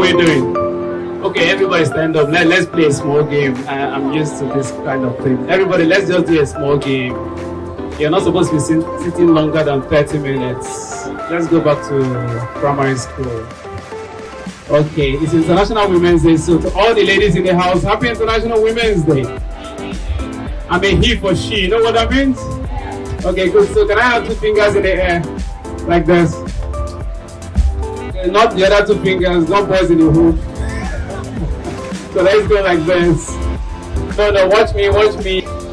we doing? Okay, everybody stand up. Let's play a small game. I'm used to this kind of thing. Everybody, let's just do a small game. You're not supposed to be sitting longer than 30 minutes. Let's go back to primary school. Okay, it's International Women's Day, so to all the ladies in the house, happy International Women's Day. I'm a he for she, you know what that means? Okay, good. So can I have 2 fingers in the air? Like this. Not the other 2 fingers, not boys in the hoop. So let's go like this. No, watch me.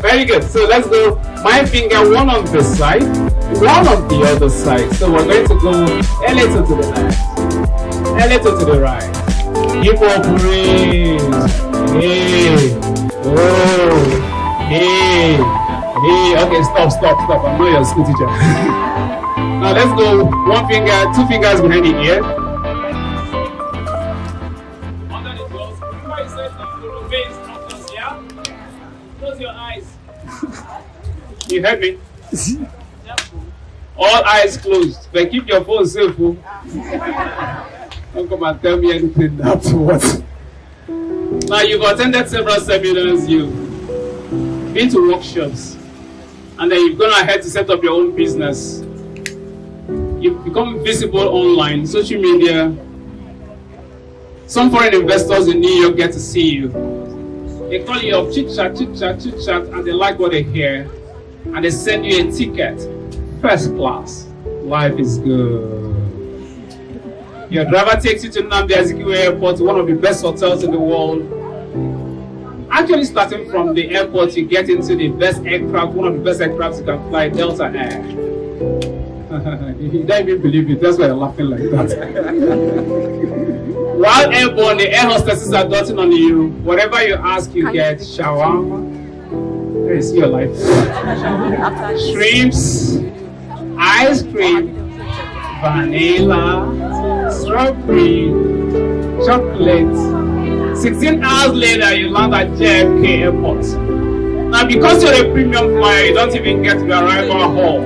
Very good. So let's go. My finger, one on this side, one on the other side. So we're going to go a little to the left, a little to the right. Hip hop praise. Hey. Oh. Hey. Okay, stop. I'm not your school teacher. Now let's go. 1 finger, 2 fingers behind the ear. Under the clothes. Remember I said the face after, yeah? Close your eyes. You heard me? All eyes closed. But keep your phone safe. Don't come and tell me anything afterwards. Now you've attended several seminars, you've been to workshops, and then you've gone ahead to set up your own business. You've become visible online, social media. Some foreign investors in New York get to see you. They call you up, chit chat, and they like what they hear. And they send you a ticket. First class. Life is good. Your driver takes you to Nnamdi Azikiwe Airport, one of the best hotels in the world. Actually, starting from the airport, you get into the best aircraft, one of the best aircrafts you can fly, Delta Air. You don't even believe it, that's why you're laughing like that. While airborne, the air hostesses are dotting on you. Whatever you ask, you get shawarma. Let me see your life. Shrimps, ice cream, vanilla, strawberry, chocolate. 16 hours later, you land at JFK Airport. Now, because you're a premium flyer, you don't even get to the arrival hall.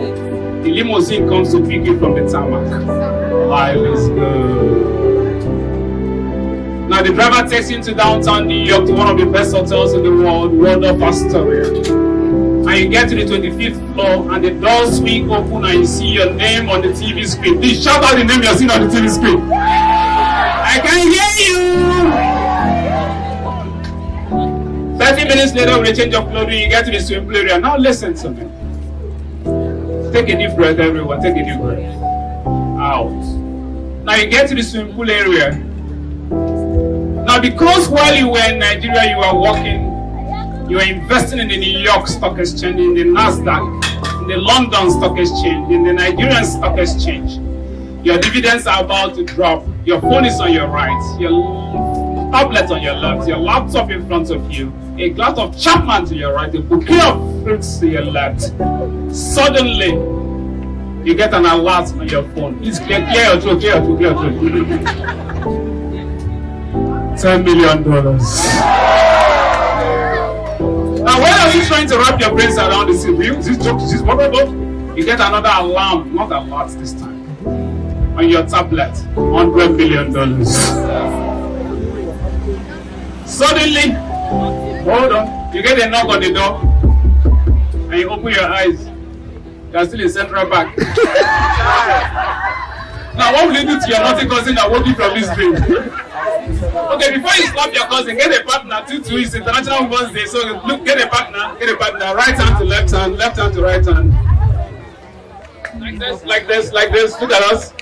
The limousine comes to pick you from the tarmac. Life is good. Now, the driver takes you to downtown New York to one of the best hotels in the world, World of Astoria. And you get to the 25th floor, and the doors swing open, and you see your name on the TV screen. Please shout out the name you're seeing on the TV screen. I can hear you. 30 minutes later, with a change of clothing, you get to the swimming pool area. Now listen to me. Take a deep breath, everyone. Take a deep breath. Out. Now you get to the swimming pool area. Now, because while you were in Nigeria, you were working, you were investing in the New York Stock Exchange, in the Nasdaq, in the London Stock Exchange, in the Nigerian Stock Exchange. Your dividends are about to drop. Your phone is on your right. Your tablet on your left. Your laptop in front of you. A glass of Chapman to your right. A bouquet of fruits to your left. Suddenly, you get an alert on your phone. Please clear your throat. $10 million. Now, when are you trying to wrap your brains around this? This joke, this whatever. You get another alarm, not alert this time, on your tablet. $100 million. Suddenly, hold on, you get a knock on the door, and you open your eyes. You're still in Central Bank. Now, what will you do to your naughty cousin that woke you from this dream? Okay, before you slap your cousin, get a partner. Tutu is International Women's Day, so look, get a partner. Right hand to left hand to right hand. Like this. Look at us.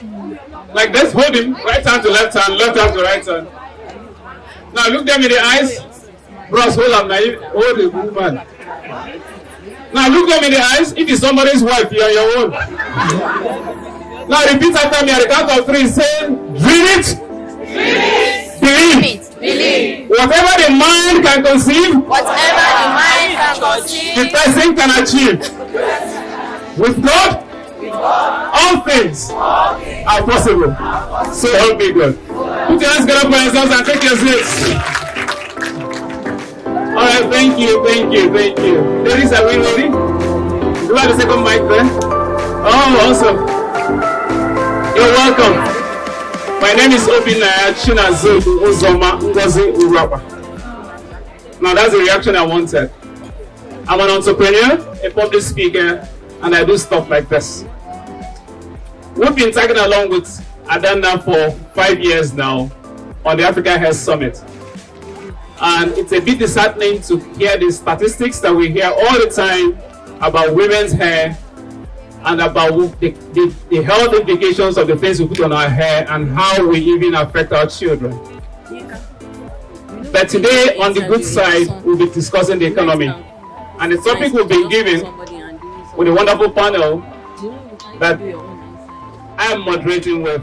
Like this, hold him. Right hand to left hand to right hand. Now look them in the eyes. Bros, hold on, hold the woman. Now look them in the eyes. If it's somebody's wife, you're your own. Now repeat after me at the count of 3. Say, dream it. Believe. Whatever the mind can conceive, the person can achieve. With God, all things are possible. So help me God. Put your hands together for yourselves and take your seats. Alright, thank you. Ladies, are we ready? Do you have the second mic there? Oh, awesome. You're welcome. My name is Obinaya Chinazobu Uzoma Ngozi Urapa. Now that's the reaction I wanted. I'm an entrepreneur, a public speaker, and I do stuff like this. We've been tagging along with Adana for 5 years now on the Africa Health Summit. And it's a bit disheartening to hear the statistics that we hear all the time about women's hair and about the health implications of the things we put on our hair and how we even affect our children. But today, on the good side, we'll be discussing the economy. And the topic we've been given with a wonderful panel that I am moderating with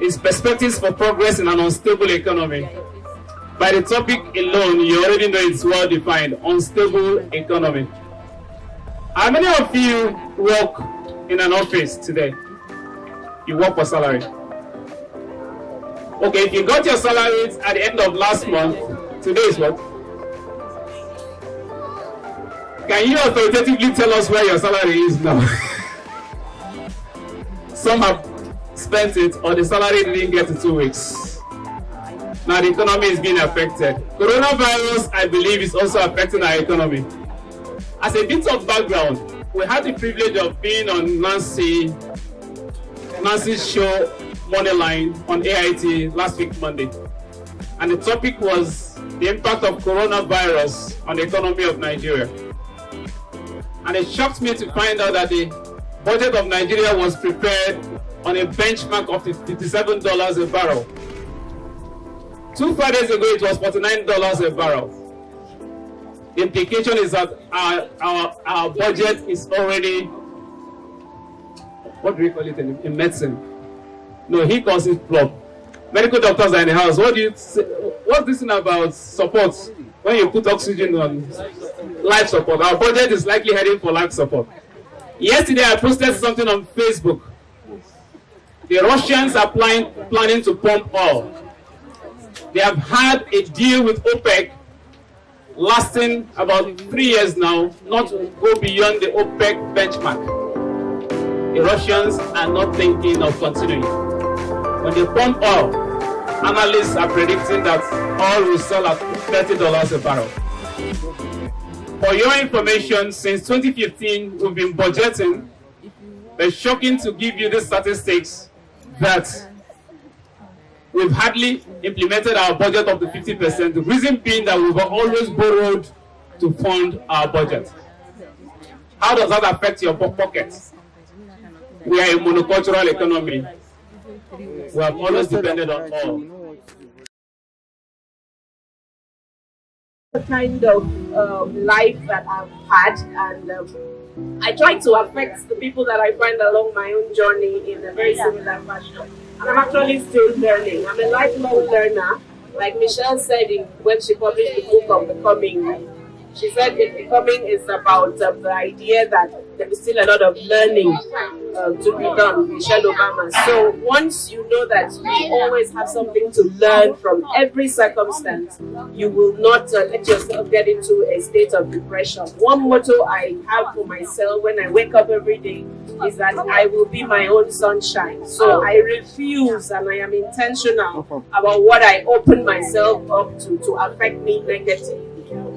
is perspectives for progress in an unstable economy. By the topic alone, you already know it's well defined, unstable economy. How many of you work in an office today? You work for salary. Okay, if you got your salary at the end of last month, today is what? Can you authoritatively tell us where your salary is now? Some have spent it, or the salary didn't get to 2 weeks. Now the economy is being affected. Coronavirus, I believe, is also affecting our economy. As a bit of background, we had the privilege of being on Nancy's show Moneyline on AIT last week Monday. And the topic was the impact of coronavirus on the economy of Nigeria. And it shocked me to find out that the budget of Nigeria was prepared on a benchmark of $57 a barrel. 2 Fridays ago, it was $49 a barrel. The implication is that our budget is already, what do we call it in medicine? No, he calls it flop. Medical doctors are in the house. What's this thing about support? When you put oxygen on life support, our budget is likely heading for life support. Yesterday, I posted something on Facebook. The Russians are planning to pump oil. They have had a deal with OPEC lasting about 3 years now, not to go beyond the OPEC benchmark. The Russians are not thinking of continuing. When they pump oil, analysts are predicting that oil will sell at $30 a barrel. For your information, since 2015, we've been budgeting. It's shocking to give you the statistics that we've hardly implemented our budget up to 50%. The reason being that we've always borrowed to fund our budget. How does that affect your pocket? We are a monocultural economy. We have always depended on oil. The kind of life that I've had, and I try to affect the people that I find along my own journey in a very similar fashion. And I'm actually still learning. I'm a lifelong learner. Like Michelle said when she published the book of Becoming, she said that Becoming is about the idea that there is still a lot of learning to be done, Michelle Obama. So once you know that you always have something to learn from every circumstance, you will not let yourself get into a state of depression. One motto I have for myself when I wake up every day is that I will be my own sunshine. So I refuse, and I am intentional about what I open myself up to affect me negatively.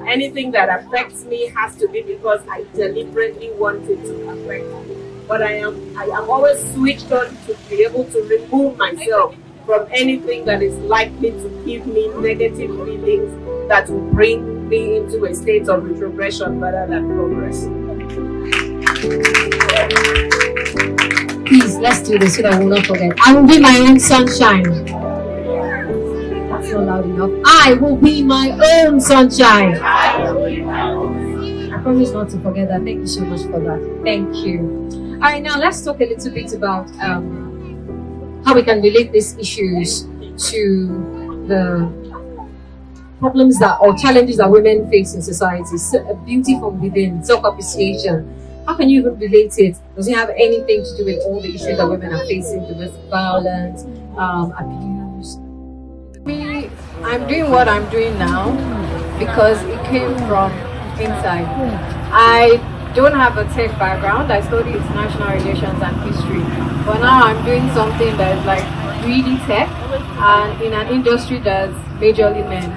Anything that affects me has to be because I deliberately want it to affect me. But I am always switched on to be able to remove myself from anything that is likely to give me negative feelings that will bring me into a state of retrogression rather than progress. Please, let's do this so that we'll not forget. I will be my own sunshine. That's not loud enough. I will be my own sunshine. I promise not to forget that. Thank you so much for that. Thank you. All right, now let's talk a little bit about how we can relate these issues to the problems or challenges that women face in society. Beauty from within, self-appreciation. How can you even relate it? Does it have anything to do with all the issues that women are facing, domestic violence, abuse? I'm doing what I'm doing now because it came from inside. I don't have a tech background. I studied international relations and history, but now I'm doing something that is like really tech and in an industry that's majorly men.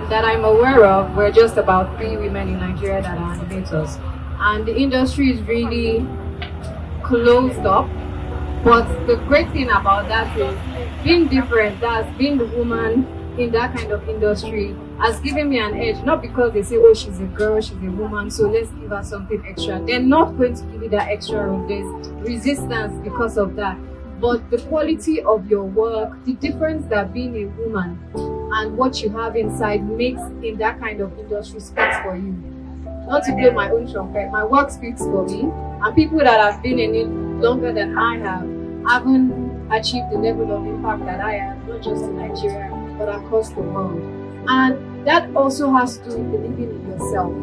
That I'm aware of, we're just about 3 women in Nigeria that are animators. And the industry is really closed up. But the great thing about that is being different, that's being the woman in that kind of industry has given me an edge. Not because they say, oh, she's a girl, she's a woman, so let's give her something extra. They're not going to give you that extra of this resistance because of that. But the quality of your work, the difference that being a woman and what you have inside makes in that kind of industry speaks for you. Not to blow my own trumpet, my work speaks for me, and people that have been in it longer than I have haven't achieved the level of impact that I have, not just in Nigeria, but across the world. And that also has to do with believing in yourself.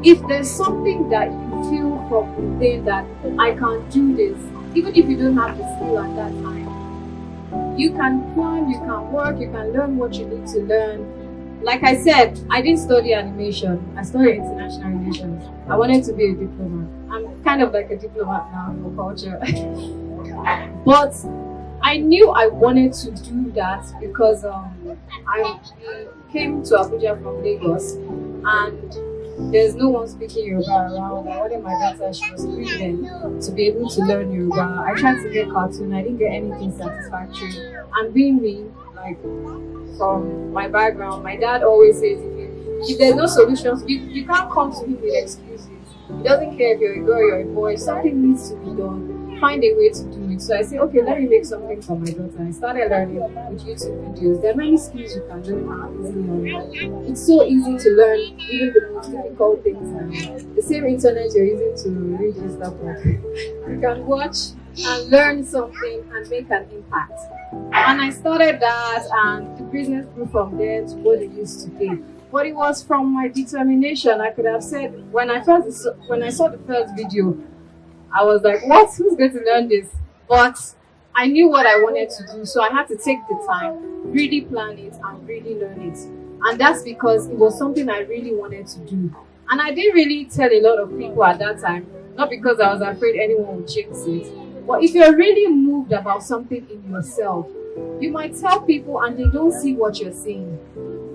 If there's something that you feel from within that I can do this, even if you don't have the skill at that time, you can plan, you can work, you can learn what you need to learn. Like I said, I didn't study animation. I studied international relations. I wanted to be a diplomat. I'm kind of like a diplomat now for culture. But I knew I wanted to do that because I came to Abuja from Lagos and there's no one speaking Yoruba around. I wanted my daughter, she was 3 then, to be able to learn Yoruba. I tried to get cartoon, I didn't get anything satisfactory. And being me, like from my background, my dad always says if there's no solutions, you can't come to him with excuses. He doesn't care if you're a girl or you're a boy, something needs to be done. Find a way to do it. So I say, okay, let me make something for my daughter. I started learning with YouTube videos. There are many skills you can learn easily online. It's so easy to learn even the most difficult things. And the same internet you're using to read and stuff like you can watch and learn something and make an impact. And I started that, and the business grew from there to what it used to be. But it was from my determination. I could have said when I saw the first video, I was like, what? Who's going to learn this? But I knew what I wanted to do, so I had to take the time, really plan it, and really learn it. And that's because it was something I really wanted to do. And I didn't really tell a lot of people at that time, not because I was afraid anyone would jinx it. But if you're really moved about something in yourself, you might tell people and they don't see what you're saying.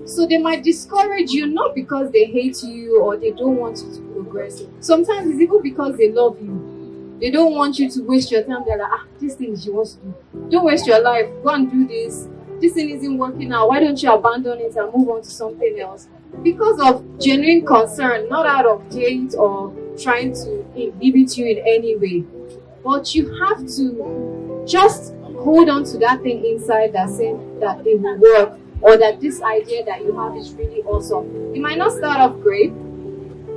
So they might discourage you, not because they hate you or they don't want you to progress. Sometimes it's even because they love you. They don't want you to waste your time. They're like, this thing she wants to do. Don't waste your life. Go and do this. This thing isn't working out. Why don't you abandon it and move on to something else? Because of genuine concern, not out of hate or trying to inhibit you in any way. But you have to just hold on to that thing inside that saying that it will work, or that this idea that you have is really awesome. It might not start off great.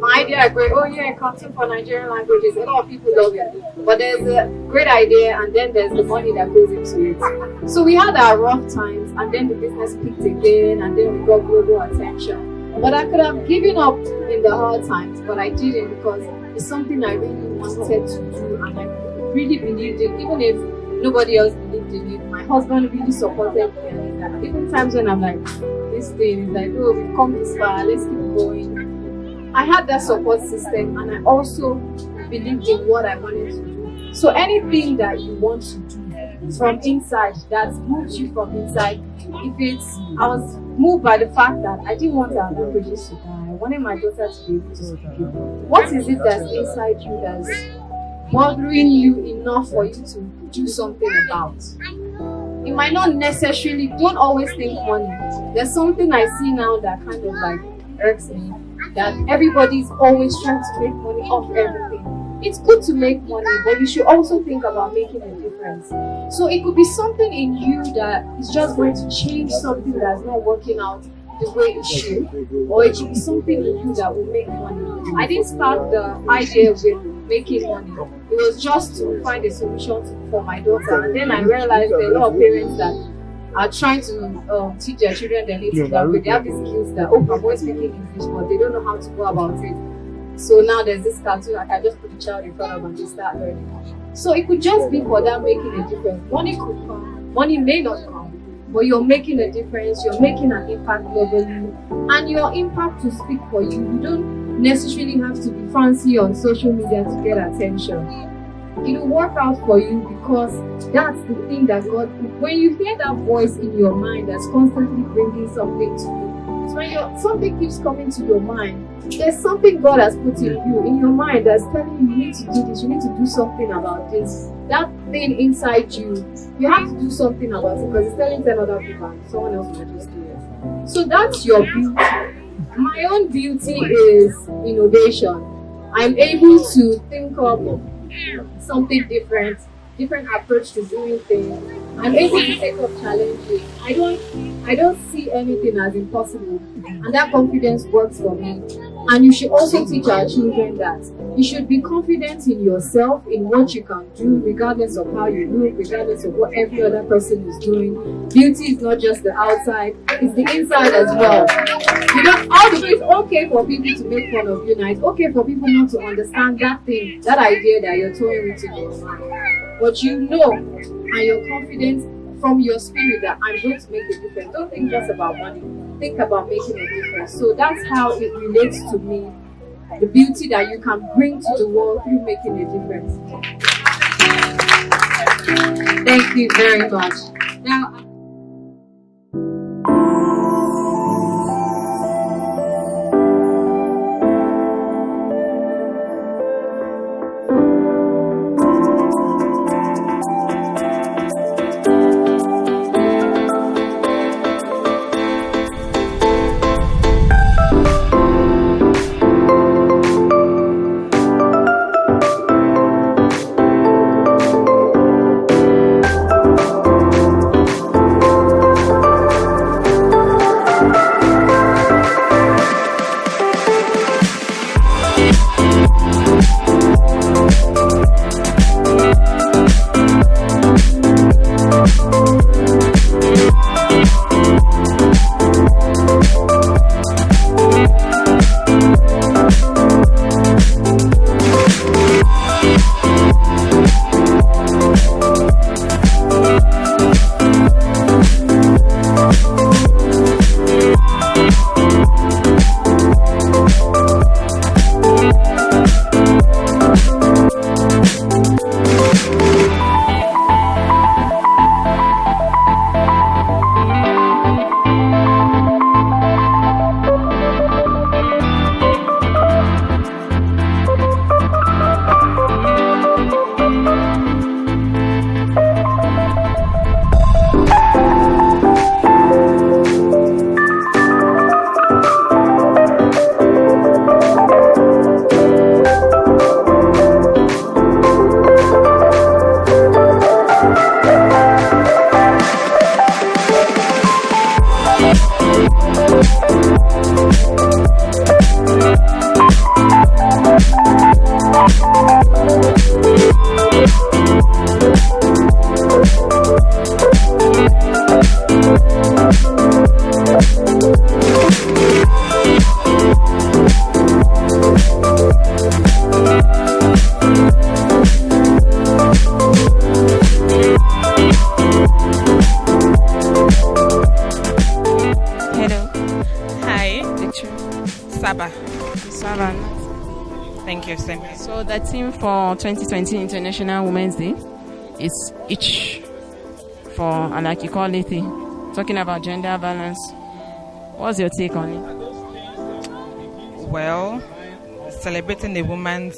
My idea is great. Oh yeah, cartoon for Nigerian languages. A lot of people love it. But there's a great idea and then there's the money that goes into it. So we had our rough times and then the business peaked again and then we got global attention. But I could have given up in the hard times, but I didn't because it's something I really wanted to do and I really believed in, even if nobody else believed in it. My husband really supported me and even times when I'm like, this thing is like, oh, we've come this far, let's keep going. I had that support system and I also believed in what I wanted to do. So anything that you want to do from inside, that moves you from inside, I was moved by the fact that I didn't want our languages to die. I wanted my daughter to be able to speak it. What is it that's inside you that's bothering you enough for you to do something about? It might not necessarily, don't always think money. There's something I see now that kind of like irks me, that everybody's always trying to make money off everything. It's good to make money, but you should also think about making a difference. So it could be something in you that is just going to change something that's not working out the way it should, or it could be something in you that will make money. I didn't start the idea with making money. It was just to find a solution for my daughter, and then I realized there are a lot of parents that are trying to teach their children their native language. They have these skills that, I'm always speaking English, but they don't know how to go about it. So now there's this cartoon, I can just put the child in front of them and they start learning. So it could just be for them making a difference. Money could come, money may not come, but you're making a difference, you're making an impact globally, and your impact to speak for you. You don't necessarily have to be fancy on social media to get attention. it will work out for you, because that's the thing that God, when you hear that voice in your mind that's constantly bringing something to you, so when something keeps coming to your mind, there's something God has put in your mind that's telling you, you need to do this, you need to do something about this. That thing inside you, you have to do something about it, because it's telling 10 other people and someone else will just do it. So that's your beauty. My own beauty is innovation. I'm able to think of something different approach to doing things. I'm able to take up challenges. I don't see anything as impossible, and that confidence works for me. And you should also teach our children that you should be confident in yourself, in what you can do, regardless of how you look, regardless of what every other person is doing. Beauty is not just the outside, it's the inside as well. You know, it's okay for people to make fun of you now. It's okay for people not to understand that thing, that idea that you're throwing into your mind. But you know, and you're confident from your spirit that I'm going to make a difference. Don't think just about money. Think about making a difference. So that's how it relates to me. The beauty that you can bring to the world through making a difference. Thank you very much. Now, Thank you, Sam. So the theme for 2020 International Women's Day is each for, and like you call it, talking about gender balance. What's your take on it? Well, celebrating the Women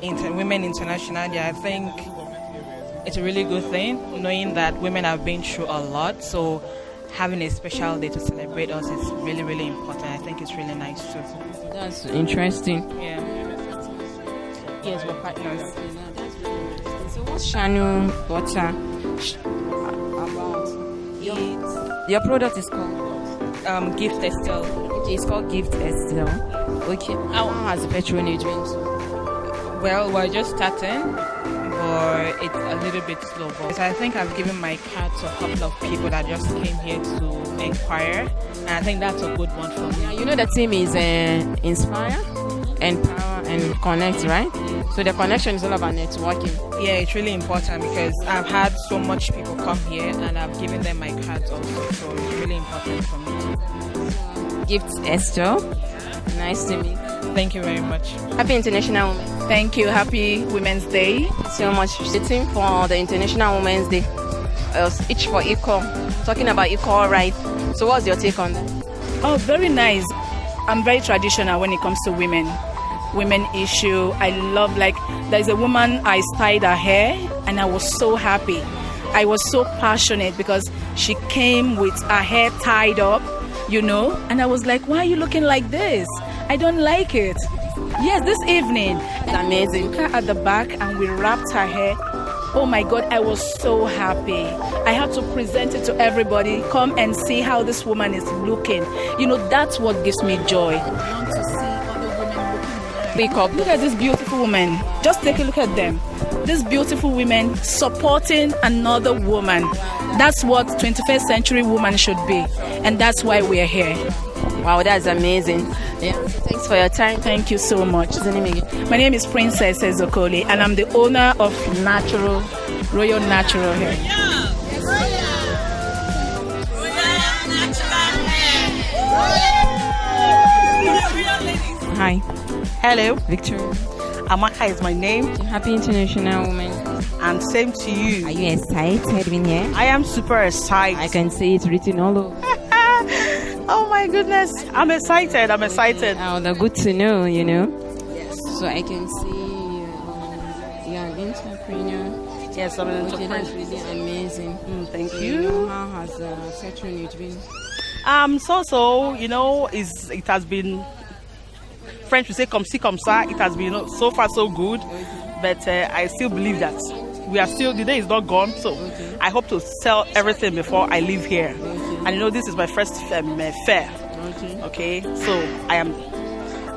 International Day, I think it's a really good thing, knowing that women have been through a lot. So having a special day to celebrate us is really, really important. I think it's really nice too. That's interesting. Yeah. Yes, we're partners. So what's Shanu Butter about? Your product is called? Gift Estelle. Okay, it's called Gift Estelle. Okay. How has the patronage been? Well, we're just starting, but it's a little bit slow. But I think I've given my card to a couple of people that just came here to inquire, and I think that's a good one for me. Yeah, you know the team is Inspire, Empower, and Connect, right? So the connection is all about networking. Yeah, it's really important because I've had so much people come here and I've given them my cards also, so it's really important for me. Gift Esther. Nice to meet you. Thank you very much. Happy International Women's Thank you. Happy Women's Day. Day so much. Sitting for the International Women's Day. Each for equal. Talking about equal rights. So what's your take on that? Oh, very nice. I'm very traditional when it comes to women issue. I love, like, there's a woman, I styled her hair and I was so happy. I was so passionate because she came with her hair tied up, and I was like, why are you looking like this? I don't like it. Yes, this evening. It's amazing. Her at the back and we wrapped her hair. Oh my God, I was so happy. I had to present it to everybody. Come and see how this woman is looking. That's what gives me joy. I want to see other women looking. Wake up. Look at this beautiful woman. Just take a look at them. These beautiful women supporting another woman. That's what 21st century woman should be. And that's why we're here. Wow, that's amazing. Yeah. Thanks for your time. Thank you so much. What's the name again? My name is Princess Ezokoli, and I'm the owner of Royal Natural Hair. Hi. Hello. Victoria. Amaka is my name. Happy International Women. And same to you. Are you excited being here? I am super excited. I can see it written all over. Oh my goodness. I'm excited. Oh, that's good to know, Yes. So I can see you're an entrepreneur. Yes, I'm an entrepreneur. That's really amazing. Thank you. How has patronage been? It has been, French will say comme ci, comme ça. It has been so far so good. But I still believe that the day is not gone. So I hope to sell everything before I leave here. And this is my first fair. Okay, so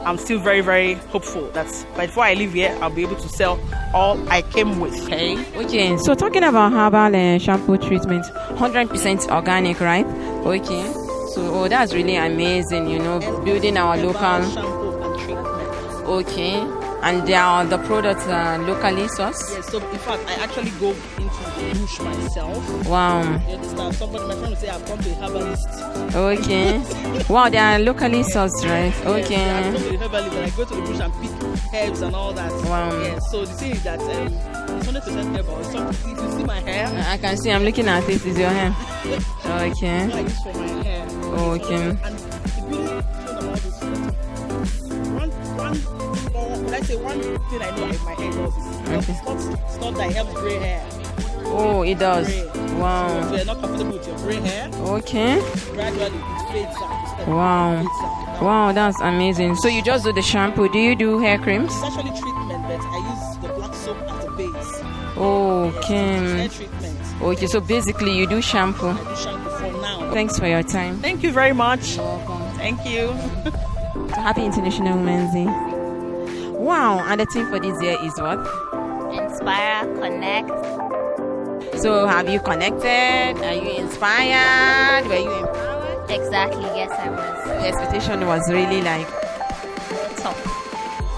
I'm still very, very hopeful that before I leave here, I'll be able to sell all I came with. Okay, so talking about herbal shampoo treatment, 100% organic, right? Okay, so that's really amazing, building our local shampoo and treatment. Okay, and the products are locally sourced? Yes, so in fact, I actually go into the bush myself. Wow. You understand? Somebody, my friend will say, I've gone to a herbalist. Okay. Wow, they are locally sourced, right? Okay. Yes, I go to the herbalist and I go to the bush and pick herbs and all that. Wow. Yes, so the thing is that it's 100% herbal. If you see my hair, I can see, I'm looking at it, is your hair. Okay. I use for my hair. Okay. And the beauty about this one thing I know my hair does is it's not that it helps gray hair. Oh, it does. Gray. Wow. So if you're not comfortable with your gray hair, okay. Gradually it fades out. Wow. Wow, that's amazing. So you just do the shampoo. Do you do hair creams? It's actually treatment, but I use the black soap as a base. Okay. Yes, hair treatment. Okay, so basically you do shampoo. I do shampoo for now. Thanks for your time. Thank you very much. You're welcome. Thank you. So happy International Women's Day. Wow, and the theme for this year is what? Inspire.Connect. So have you connected? Are you inspired? Were you empowered? Exactly, yes I was. The expectation was really like top.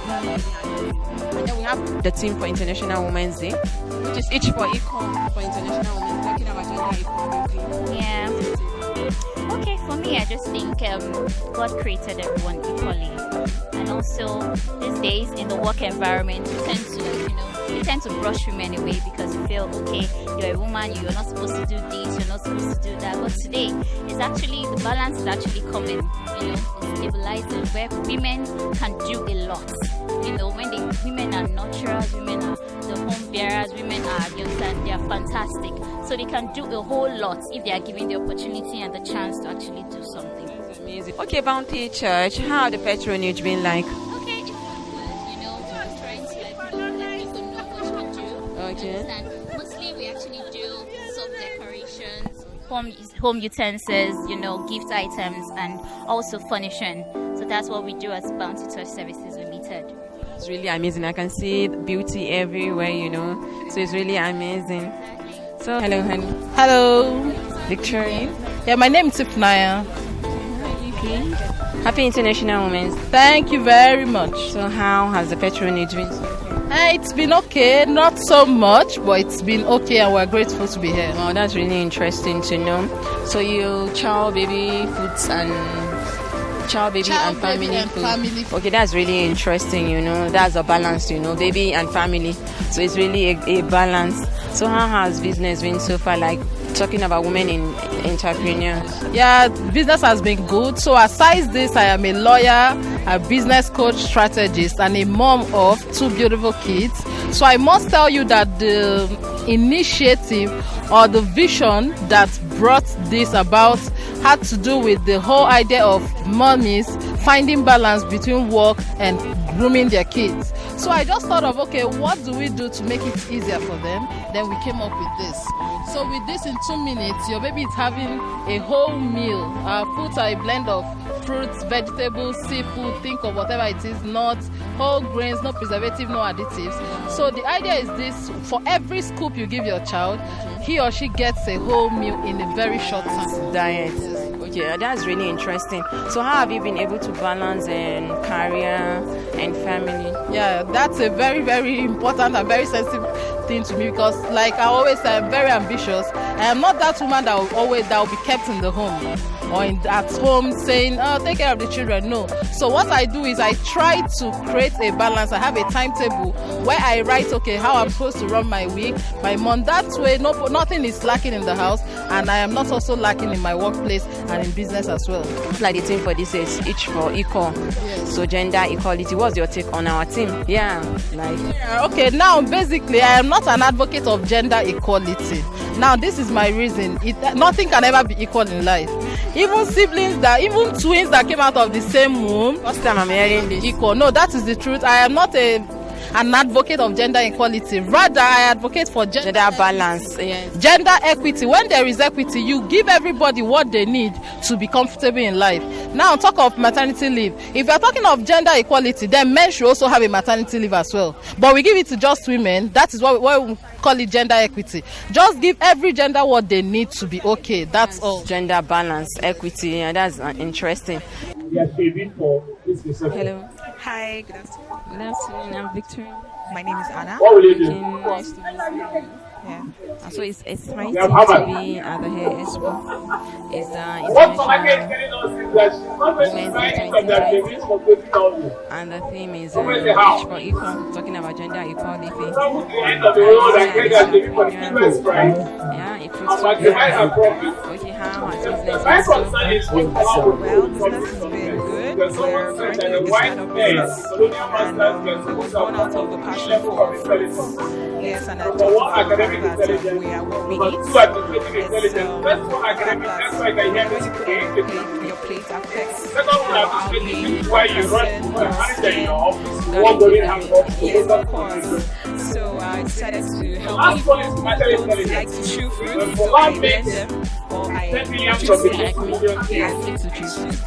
And then we have the theme for International Women's Day, which is each for equal for International Women, talking about gender equality. Yeah. Okay, for me, I just think God created everyone equally, and also these days in the work environment, you tend to brush women away because you feel okay, you're a woman, you're not supposed to do this, you're not supposed to do that. But today, it's actually the balance is actually coming, it's stabilizing where women can do a lot. When women are nurturers, women are the home bearers, women are, they are fantastic. So they can do a whole lot if they are given the opportunity and the chance to actually do something. That's amazing. Okay, Bounty Church, how the patronage been like? Okay, it's good. We're trying to let people know what we do. Okay. Mostly we actually do soap decorations, home utensils, gift items, and also furnishing. So that's what we do as Bounty Touch Services Limited. It's really amazing. I can see beauty everywhere, So it's really amazing. So, hello, honey. Hello. Victoria. Yeah, my name is Tifnaya. Happy International Women's Day. Thank you very much. So, how has the patronage been? It's been okay, not so much, but it's been okay, and we're grateful to be here. Wow, that's really interesting to know. So, you chow baby foods and child, baby, Child, and baby, family and food. family food. Okay, that's really interesting. That's a balance. Baby and family. So it's really a balance. So how has business been so far? Like talking about women in entrepreneurs. Yeah, business has been good. So aside this, I am a lawyer, a business coach, strategist, and a mom of 2 beautiful kids. So I must tell you that the initiative or the vision that brought this about had to do with the whole idea of mommies finding balance between work and grooming their kids. So I just thought of, okay, what do we do to make it easier for them? Then we came up with this. So with this, in 2 minutes, your baby is having a whole meal. Our foods are a blend of fruits, vegetables, seafood, think of whatever it is, nuts, whole grains, no preservative, no additives. So the idea is this: for every scoop you give your child, he or she gets a whole meal in a very short time. Diet. Okay, that's really interesting. So how have you been able to balance career and family? Yeah, that's a very, very important and very sensitive thing to me, because like I always say, I'm very ambitious. I am not that woman that will be kept in the home or at home saying, oh, take care of the children. No. So what I do is I try to create a balance. I have a timetable where I write, okay, how I'm supposed to run my week, my month. That way, nothing is lacking in the house, and I am not also lacking in my workplace and in business as well. Like the theme for this is each for equal. Yes. So gender equality. What's your take on our team? Yeah. Okay, now basically I am not an advocate of gender equality. Now this is my reason. Nothing can ever be equal in life. Even even twins that came out of the same womb, first time I'm hearing this. Equal. No, that is the truth. I am not an advocate of gender equality. Rather, I advocate for gender balance. Yes. Gender equity. When there is equity, you give everybody what they need to be comfortable in life. Now, talk of maternity leave. If you are talking of gender equality, then men should also have a maternity leave as well. But we give it to just women. That is what we call it, gender equity. Just give every gender what they need to be okay. That's all. Gender balance, equity, and that's interesting. Hello. Hi, good afternoon. Good afternoon, I'm Victoria. My name is Anna. What will you do? Nice to meet you. Yeah. So it's my team to be at the Hair Expo. It's the International Women's Day, and the theme is each for equal, talking about gender equality. Yeah, it puts okay, how has business been so far? Well, business has been good. We're currently a startup business, and it was born out of the passion for fruits. Yes, and I talked about that we are what we eat. It's the fact that your plate affects your outline, your skin, yes, of course. So I decided to help people who don't like to chew fruits, so I blend them, or I juice it like me. Yes,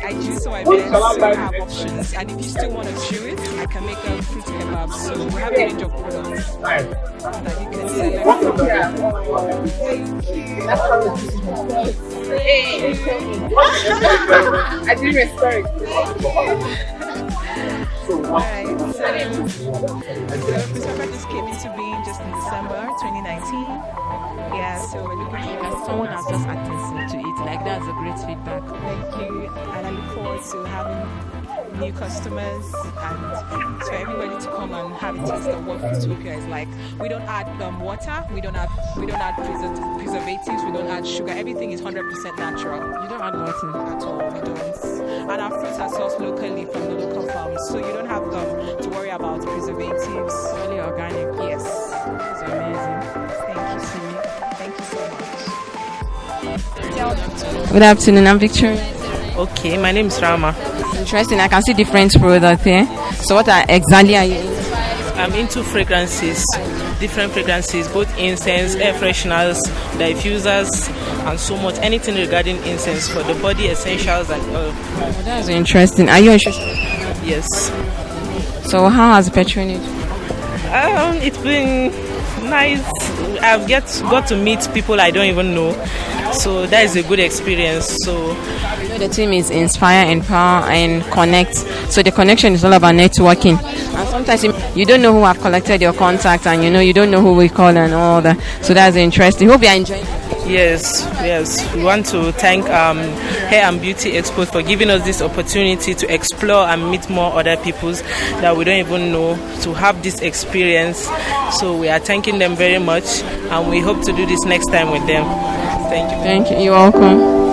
I juice so I blend, so I have options. And if you still want to chew it, I can make a fruit kebab. So we have a range of products that you can select. I didn't respect. Alright, so Christopher just came into being just in December 2019. Yeah, so we're looking at someone has just attested to it. Like, that's a great feedback. Thank you, and I look forward to having new customers and for everybody to come and have a taste of what Fruitopia is like. We don't add water, we don't add preservatives, we don't add sugar. Everything is 100% natural. You don't add water at all. We don't. And our fruits are sourced locally from the local farms, so you don't have to worry about preservatives. Really organic. Yes. It's amazing. Thank you, Simi. Thank you so much. Good afternoon, I'm Victoria. Okay, my name is Rama. Interesting. I can see different products here. So what exactly are you into? I'm into fragrances, different fragrances, both incense, air fresheners, diffusers, and so much. Anything regarding incense for the body essentials and all. Oh, that's interesting. Are you interested? Yes. So how has patronage? It's been nice. I've got to meet people I don't even know. So that is a good experience. So the team is Inspire, Empower, and Connect. So the connection is all about networking. And sometimes you don't know who have collected your contact, and you don't know who we call and all that. So that's interesting. Hope you are enjoying it. Yes. We want to thank Hair and Beauty Expo for giving us this opportunity to explore and meet more other peoples that we don't even know, to have this experience. So we are thanking them very much, and we hope to do this next time with them. Thank you. Thank you. You're welcome.